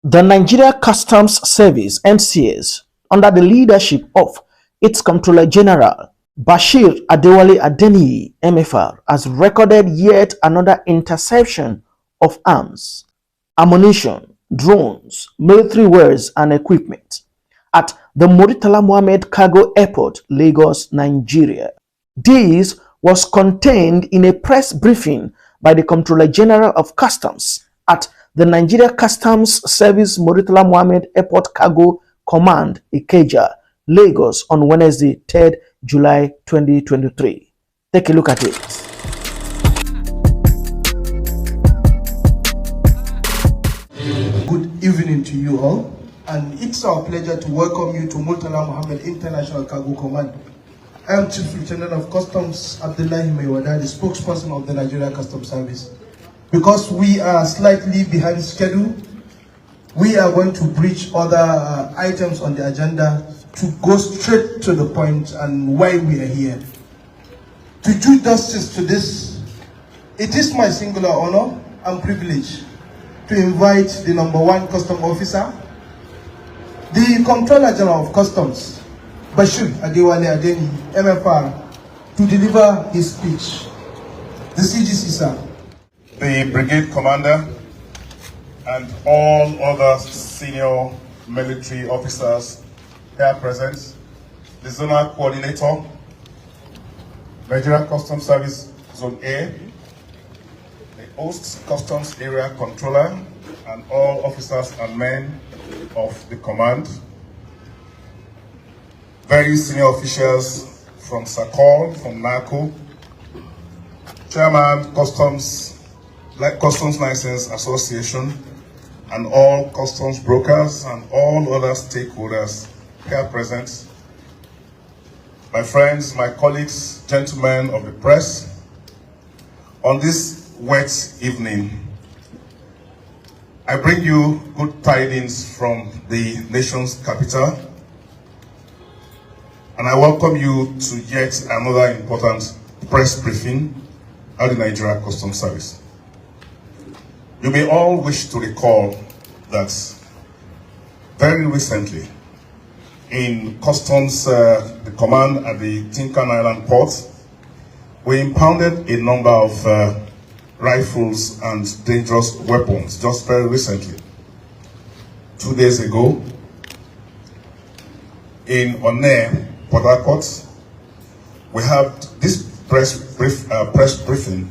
The Nigeria Customs Service (NCS), under the leadership of its Comptroller General Bashir Adewale Adeniyi MFR, has recorded yet another interception of arms, ammunition, drones, military wares and equipment at the Murtala Mohammed Cargo Airport, Lagos, Nigeria. This was contained in a press briefing by the Comptroller General of Customs at the Nigeria Customs Service Murtala Mohammed Airport Cargo Command, Ikeja, Lagos, on Wednesday, 3rd July 2023. Take a look at it. Good evening to you all, and it's our pleasure to welcome you to Murtala Mohammed International Cargo Command. I am Chief Lieutenant of Customs Abdullahi Maiwada, the spokesperson of the Nigeria Customs Service. Because we are slightly behind schedule, we are going to breach other items on the agenda to go straight to the point and why we are here. To do justice to this, it is my singular honor and privilege to invite the #1 custom officer, the Comptroller General of Customs, Bashir Adewale Adeniyi, MFR, to deliver his speech. The CGC, sir. The brigade commander and all other senior military officers here present, the zonal coordinator, Nigeria Customs Service Zone A, the host customs area controller, and all officers and men of the command, very senior officials from SACOL, from NACO, Chairman Customs License Association, and all customs brokers and all other stakeholders here present, my friends, my colleagues, gentlemen of the press. On this wet evening, I bring you good tidings from the nation's capital, and I welcome you to yet another important press briefing at the Nigeria Customs Service. You may all wish to recall that very recently in Customs, the command at the Tinkan Island port, we impounded a number of rifles and dangerous weapons just very recently. 2 days ago, in Onne, Port Harcourt, we have this press briefing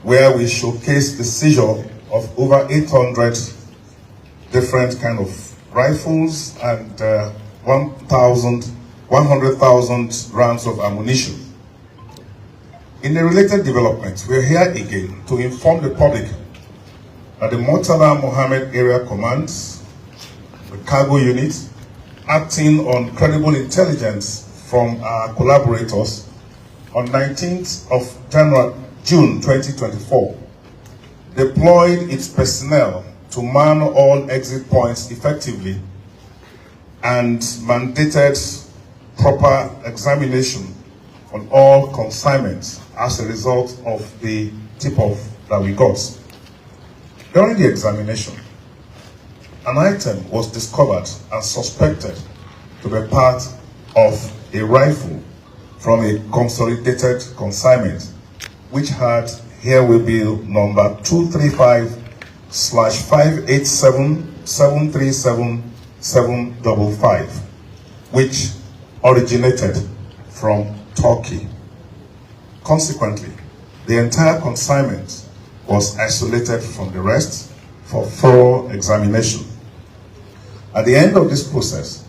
where we showcase the seizure of over 800 different kind of rifles and 100,000 rounds of ammunition. In a related development, we are here again to inform the public that the Murtala Mohammed Area Command, the cargo unit, acting on credible intelligence from our collaborators, on 19th of June 2024, deployed its personnel to man all exit points effectively and mandated proper examination on all consignments as a result of the tip-off that we got. During the examination, an item was discovered and suspected to be part of a rifle from a consolidated consignment which had herewith bill number 235/587-737-755, which originated from Turkey. Consequently, the entire consignment was isolated from the rest for thorough examination. At the end of this process,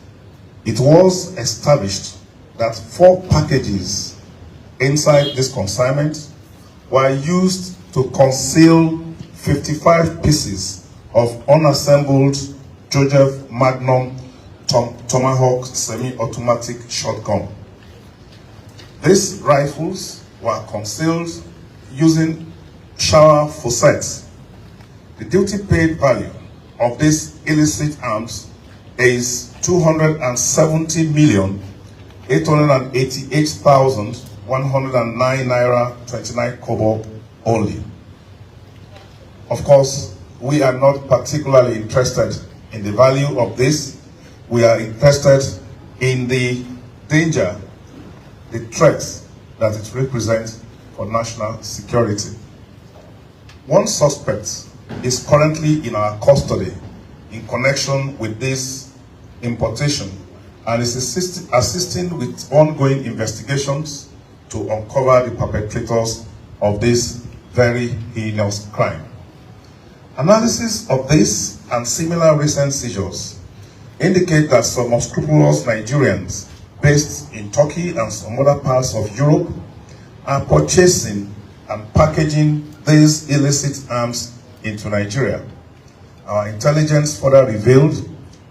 it was established that 4 packages inside this consignment were used to conceal 55 pieces of unassembled Joseph Magnum Tomahawk semi-automatic shotgun. These rifles were concealed using shower faucets. The duty paid value of these illicit arms is 270,888,109 naira 29 kobo only. Of course, we are not particularly interested in the value of this. We are interested in the danger, the threats that it represents for national security. One suspect is currently in our custody in connection with this importation and is assisting with ongoing investigations to uncover the perpetrators of this very heinous crime. Analysis of this and similar recent seizures indicate that some unscrupulous Nigerians based in Turkey and some other parts of Europe are purchasing and packaging these illicit arms into Nigeria. Our intelligence further revealed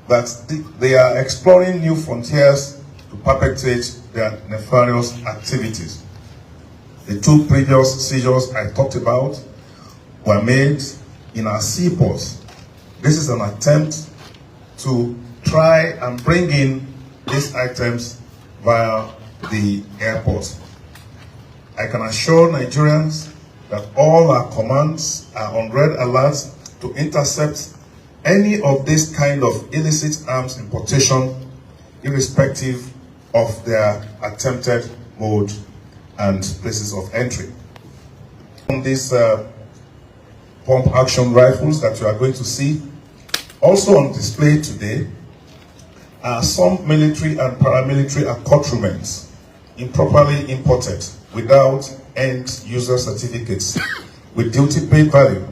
that they are exploring new frontiers to perpetrate their nefarious activities. The two previous seizures I talked about were made in our seaports. This is an attempt to try and bring in these items via the airport. I can assure Nigerians that all our commands are on red alert to intercept any of this kind of illicit arms importation, irrespective of their attempted mode and places of entry. On these pump action rifles that you are going to see, also on display today are some military and paramilitary accoutrements improperly imported without end user certificates with duty paid value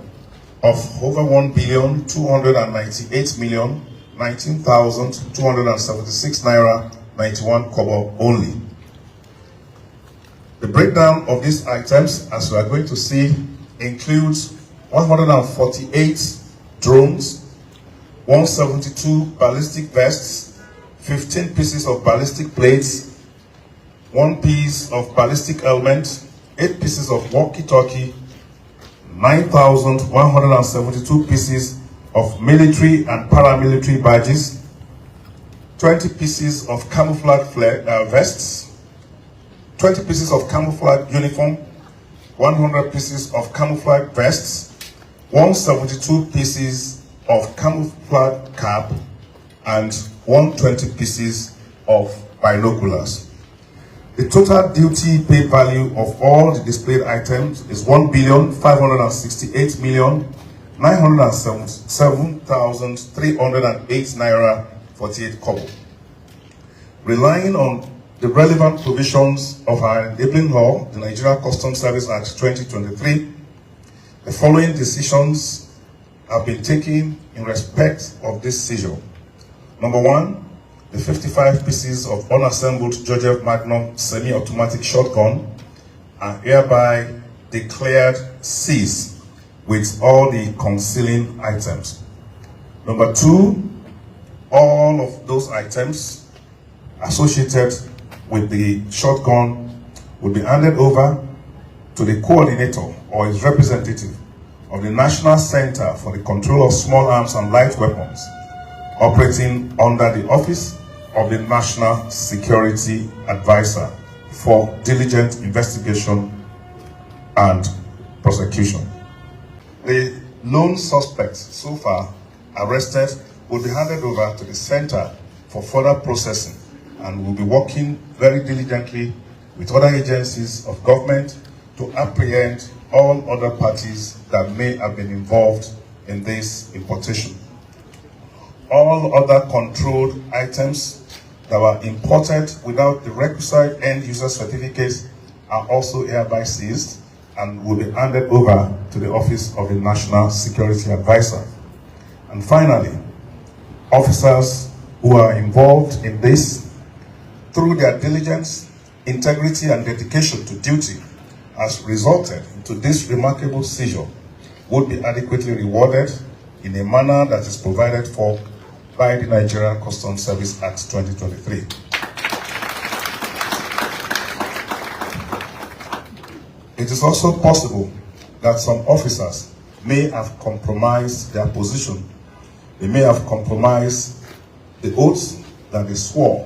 of over 1,298,019,276 naira 91 kobo only. The breakdown of these items, as we are going to see, includes 148 drones, 172 ballistic vests, 15 pieces of ballistic plates, 1 piece of ballistic helmet, 8 pieces of walkie-talkie, 9,172 pieces of military and paramilitary badges, 20 pieces of camouflage vests, 20 pieces of camouflage uniform, 100 pieces of camouflage vests, 172 pieces of camouflage cap, and 120 pieces of binoculars. The total duty paid value of all the displayed items is 1,568,977,308 naira 48 kobo. Relying on the relevant provisions of our enabling law, the Nigeria Customs Service Act 2023, the following decisions have been taken in respect of this seizure. Number one, the 55 pieces of unassembled Georgia Magnum semi-automatic shotgun are hereby declared seized with all the concealing items. Number two, all of those items associated with the shotgun will be handed over to the coordinator or his representative of the National Center for the Control of Small Arms and Light Weapons, operating under the Office of the National Security Advisor for diligent investigation and prosecution. The lone suspects so far arrested will be handed over to the Center for further processing and will be working very diligently with other agencies of government to apprehend all other parties that may have been involved in this importation. All other controlled items that were imported without the requisite end user certificates are also hereby seized and will be handed over to the Office of the National Security Advisor. And finally, officers who are involved in this, through their diligence, integrity, and dedication to duty, has resulted into this remarkable seizure, would be adequately rewarded in a manner that is provided for by the Nigerian Customs Service Act 2023. It is also possible that some officers may have compromised their position. They may have compromised the oaths that they swore,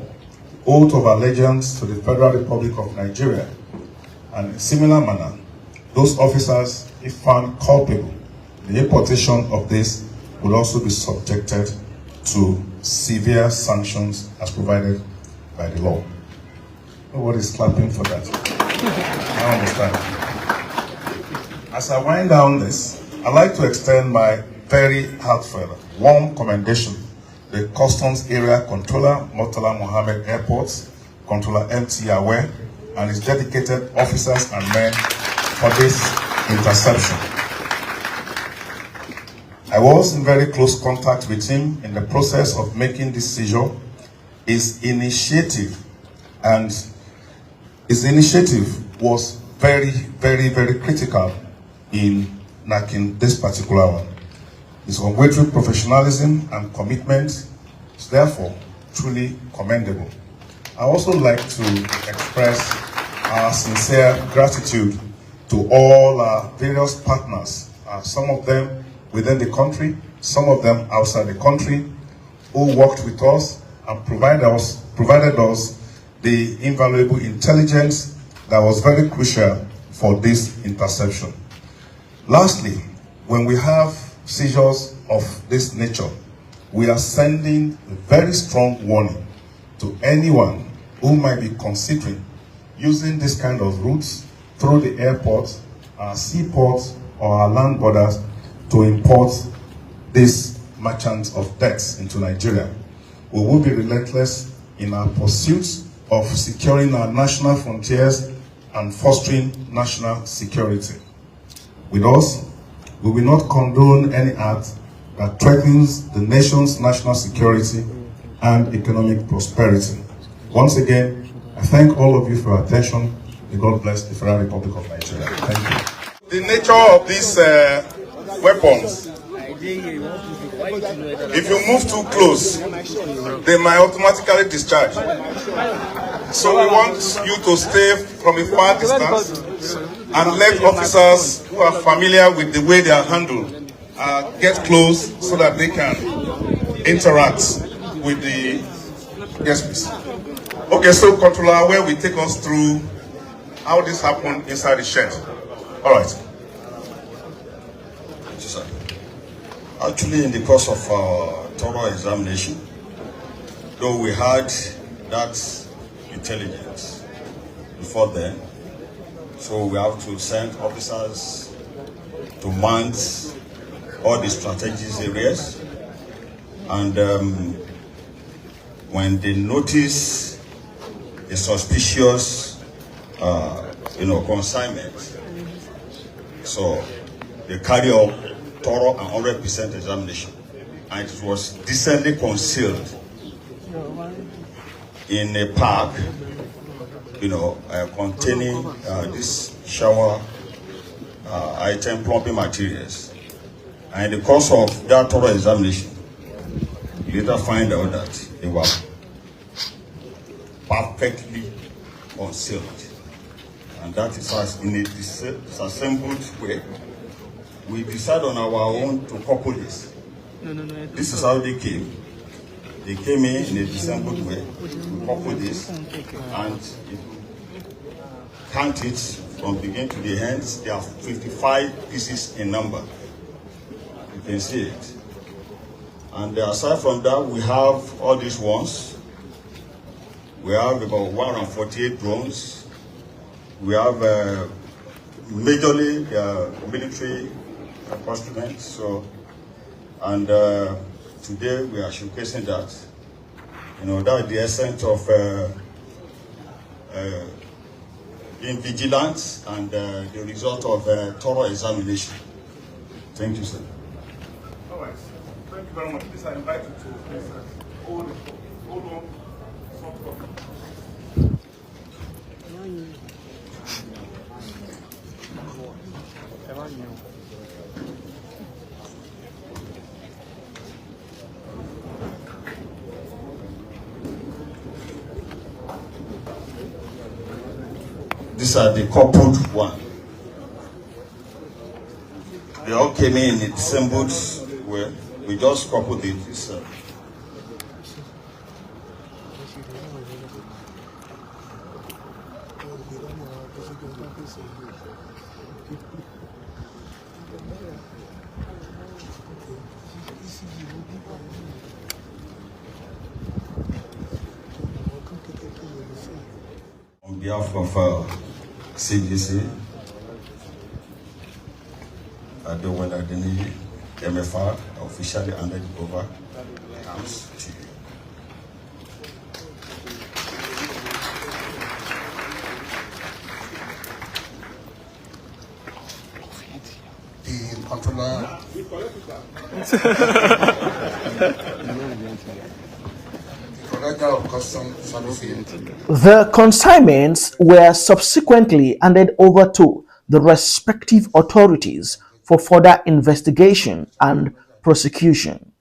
the oath of allegiance to the Federal Republic of Nigeria. And in a similar manner, those officers, if found culpable, the importation of this will also be subjected to severe sanctions as provided by the law. Nobody's clapping for that. I understand. As I wind down this, I'd like to extend my very heartfelt, warm commendation to the Customs Area Controller, Murtala Mohammed Airport, Controller MT Aware, and his dedicated officers and men for this interception. I was in very close contact with him in the process of making this seizure. His initiative was very, very, very critical in knocking this particular one. His unwavering professionalism and commitment is therefore truly commendable. I also like to express our sincere gratitude to all our various partners, some of them within the country, some of them outside the country, who worked with us and provided us the invaluable intelligence that was very crucial for this interception. Lastly, when we have seizures of this nature, we are sending a very strong warning to anyone who might be considering using this kind of routes through the airport, our seaports, or our land borders to import these merchants of deaths into Nigeria. We will be relentless in our pursuit of securing our national frontiers and fostering national security. With us, we will not condone any act that threatens the nation's national security and economic prosperity. Once again, I thank all of you for your attention. May God bless the Federal Republic of Nigeria. Thank you. The nature of these weapons, if you move too close, they might automatically discharge. So we want you to stay from a far distance and let officers who are familiar with the way they are handled get close so that they can interact with the... Yes, please. Okay, so Controller, where we take us through how this happened inside the shed. All right. Sir. Actually, in the course of our thorough examination, though we had that intelligence before then, so we have to send officers to man all the strategic areas, and when they notice a suspicious, consignment, so they carry out thorough and 100% examination, and it was decently concealed in a park, containing this shower item, plumbing materials. And in the course of that thorough examination, you later find out that they were perfectly concealed. And that is us in a disassembled way. We decided on our own to couple this. This is how they came. They came in a disassembled way. We coupled this, and if you count it from beginning to the end, there are 55 pieces in number. You can see it. And aside from that, we have all these ones. We have about 148 drones. We have majorly military instruments. So, and today we are showcasing that. That is the essence of being vigilant and the result of thorough examination. Thank you, sir. All right. Thank you very much. Please, I invite you to hold on. These are the coupled one. They all came in a disassembled way. We just coupled it. behalf of CGC, Adewale Adeniyi, MFR, officially handed over the arms to you. The controller. The consignments were subsequently handed over to the respective authorities for further investigation and prosecution.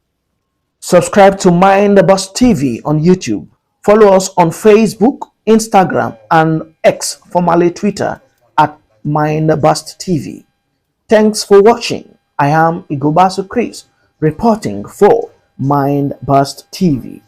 Subscribe to Mind the Bus TV on YouTube. Follow us on Facebook, Instagram, and X, formerly Twitter, at Mind the Bus TV. Thanks for watching. I am Igobasu Chris, reporting for Mind Bust TV.